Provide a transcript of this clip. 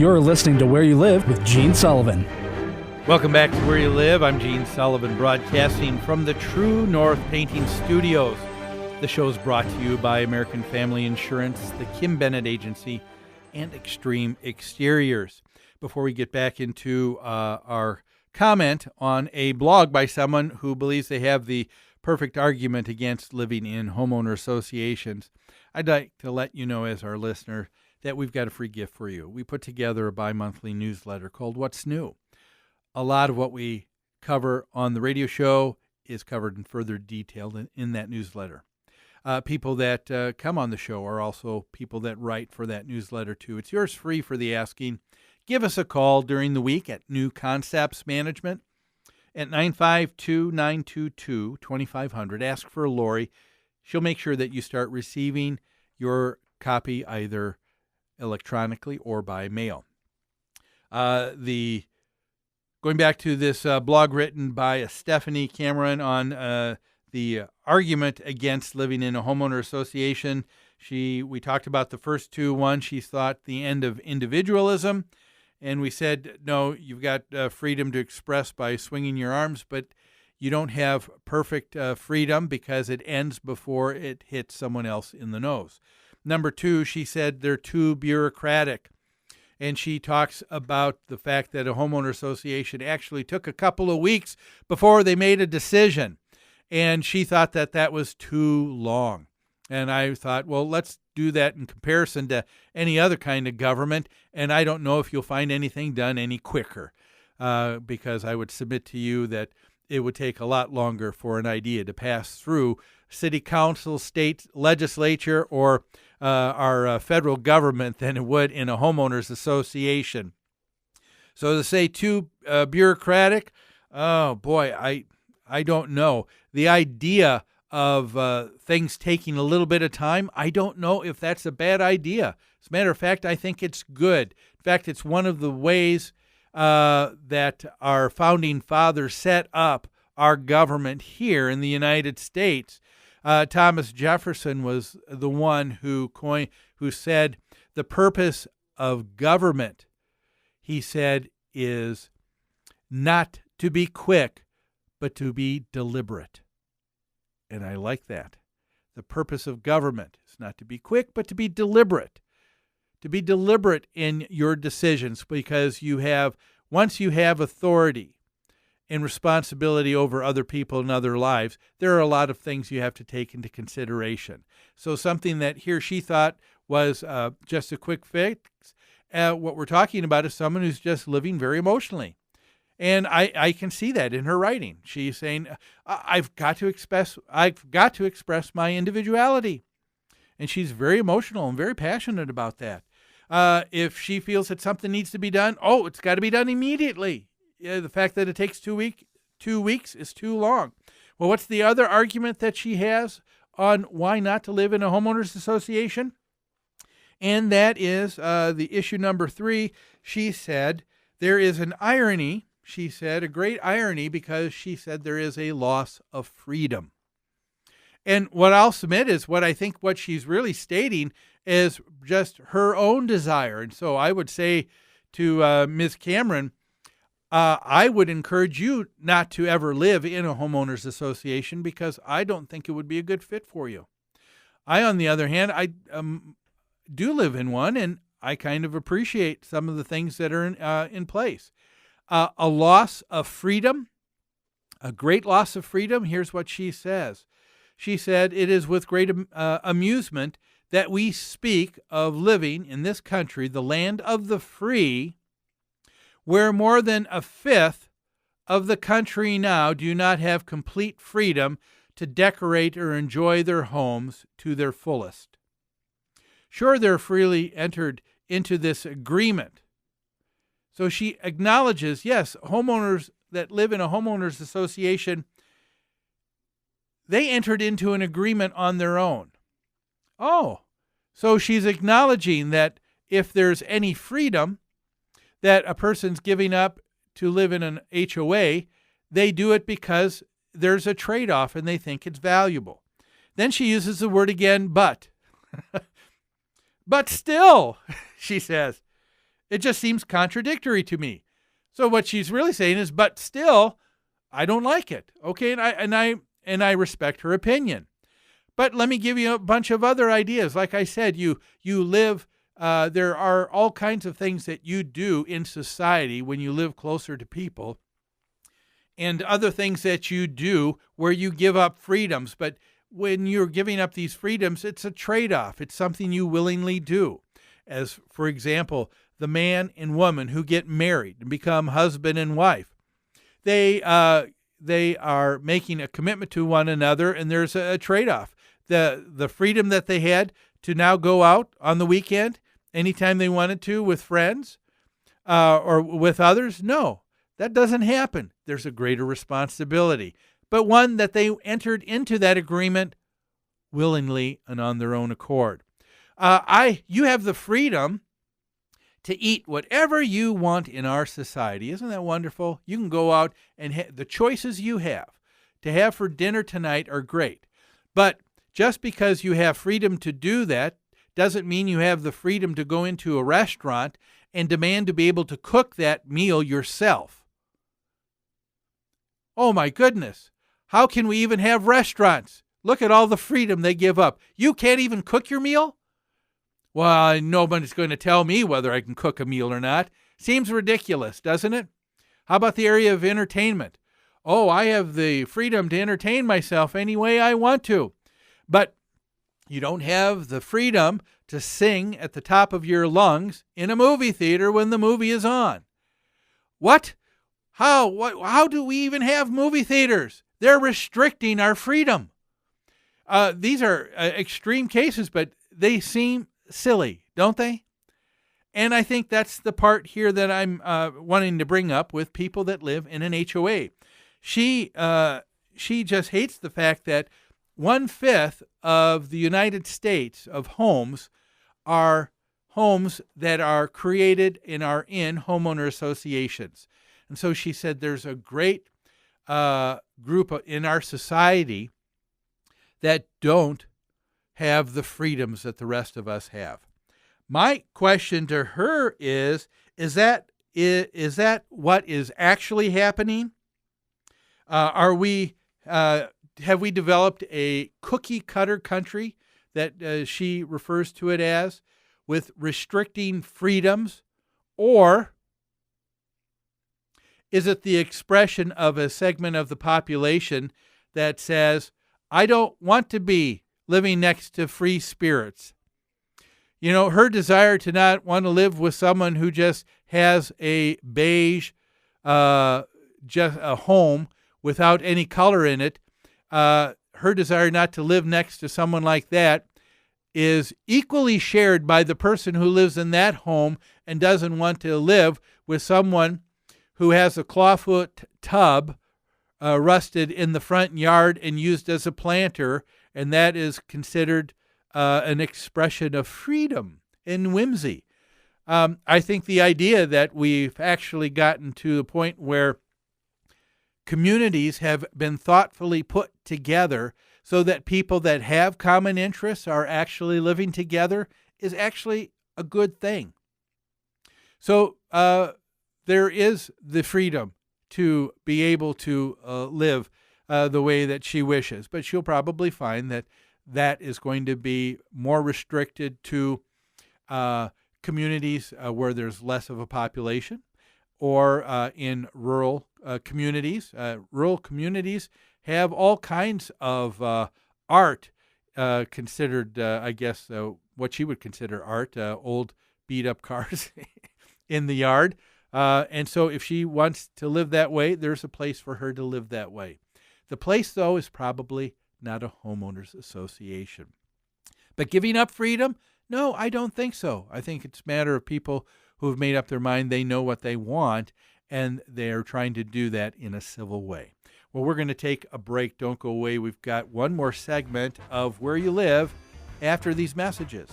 You're listening to Where You Live with Gene Sullivan. Welcome back to Where You Live. I'm Gene Sullivan, broadcasting from the True North Painting Studios. The show is brought to you by American Family Insurance, the Kim Bennett Agency, and Extreme Exteriors. Before we get back into our comment on a blog by someone who believes they have the perfect argument against living in homeowner associations, I'd like to let you know, as our listener, that we've got a free gift for you. We put together a bi-monthly newsletter called What's New. A lot of what we cover on the radio show is covered in further detail in that newsletter. People that come on the show are also people that write for that newsletter too. It's yours free for the asking. Give us a call during the week at New Concepts Management at 952-922-2500. Ask for Lori. She'll make sure that you start receiving your copy either electronically or by mail. Going back to this blog written by Stephanie Cameron on the argument against living in a homeowner association. We talked about the first two. One, she thought the end of individualism. And we said, no, you've got freedom to express by swinging your arms, but you don't have perfect freedom because it ends before it hits someone else in the nose. Number two, she said they're too bureaucratic. And she talks about the fact that a homeowner association actually took a couple of weeks before they made a decision. And she thought that that was too long. And I thought, well, let's do that in comparison to any other kind of government. And I don't know if you'll find anything done any quicker, because I would submit to you that it would take a lot longer for an idea to pass through city council, state legislature, or our federal government than it would in a homeowners association. So to say too bureaucratic, oh boy, I don't know. The idea of things taking a little bit of time, I don't know if that's a bad idea. As a matter of fact, I think it's good. In fact, it's one of the ways that our founding fathers set up our government here in the United States. Thomas Jefferson was the one who said the purpose of government, he said, is not to be quick, but to be deliberate. And I like that. The purpose of government is not to be quick, but to be deliberate. To be deliberate in your decisions, because once you have authority and responsibility over other people and other lives, there are a lot of things you have to take into consideration. So something that she thought was just a quick fix, what we're talking about is someone who's just living very emotionally. And I can see that in her writing. She's saying, I've got to express my individuality. And she's very emotional and very passionate about that. If she feels that something needs to be done, it's got to be done immediately. The fact that it takes 2 weeks is too long. Well, what's the other argument that she has on why not to live in a homeowners association? And that is the issue number 3. She said there is an irony. She said a great irony, because she said there is a loss of freedom. And what I'll submit is what she's really stating is just her own desire. And so I would say to Ms. Cameron, I would encourage you not to ever live in a homeowners association, because I don't think it would be a good fit for you. I, on the other hand, I do live in one, and I kind of appreciate some of the things that are in place. A loss of freedom, a great loss of freedom. Here's what she says. She said, it is with great amusement that we speak of living in this country, the land of the free, where more than a fifth of the country now do not have complete freedom to decorate or enjoy their homes to their fullest. Sure, they're freely entered into this agreement. So she acknowledges, yes, homeowners that live in a homeowners association, they entered into an agreement on their own. Oh, so she's acknowledging that if there's any freedom that a person's giving up to live in an HOA, they do it because there's a trade-off and they think it's valuable. Then she uses the word again, but. But still, she says, It just seems contradictory to me. So what she's really saying is, but still, I don't like it. Okay, and I respect her opinion. But let me give you a bunch of other ideas. Like I said, you live. There are all kinds of things that you do in society when you live closer to people, and other things that you do where you give up freedoms. But when you're giving up these freedoms, it's a trade-off. It's something you willingly do. As, for example, the man and woman who get married and become husband and wife. They are making a commitment to one another, and there's a trade-off. The freedom that they had to now go out on the weekend anytime they wanted to with friends or with others, no, that doesn't happen. There's a greater responsibility, but one that they entered into that agreement willingly and on their own accord. You have the freedom to eat whatever you want in our society. Isn't that wonderful? You can go out and the choices you have to have for dinner tonight are great. But just because you have freedom to do that doesn't mean you have the freedom to go into a restaurant and demand to be able to cook that meal yourself. Oh my goodness. How can we even have restaurants? Look at all the freedom they give up. You can't even cook your meal? Well, nobody's going to tell me whether I can cook a meal or not. Seems ridiculous, doesn't it? How about the area of entertainment? Oh, I have the freedom to entertain myself any way I want to. But you don't have the freedom to sing at the top of your lungs in a movie theater when the movie is on. What? How do we even have movie theaters? They're restricting our freedom. These are extreme cases, but they seem silly, don't they? And I think that's the part here that I'm wanting to bring up with people that live in an HOA. She just hates the fact that 1/5 of the United States of homes are homes that are created and are in homeowner associations. And so she said there's a great group in our society that don't have the freedoms that the rest of us have. My question to her is that what is actually happening? Have we developed a cookie cutter country that she refers to it as, with restricting freedoms? Or is it the expression of a segment of the population that says, I don't want to be living next to free spirits? You know, her desire to not want to live with someone who just has a beige, just a home without any color in it, her desire not to live next to someone like that is equally shared by the person who lives in that home and doesn't want to live with someone who has a clawfoot tub rusted in the front yard and used as a planter, and that is considered an expression of freedom and whimsy. I think the idea that we've actually gotten to the point where communities have been thoughtfully put together so that people that have common interests are actually living together is actually a good thing. So there is the freedom to be able to live the way that she wishes, but she'll probably find that that is going to be more restricted to communities where there's less of a population, or in rural communities. Rural communities have all kinds of art considered, I guess, what she would consider art, old beat-up cars in the yard. And so if she wants to live that way, there's a place for her to live that way. The place, though, is probably not a homeowners association. But giving up freedom? No, I don't think so. I think it's a matter of people who have made up their mind. They know what they want, and they're trying to do that in a civil way. Well, we're going to take a break. Don't go away. We've got one more segment of Where You Live after these messages.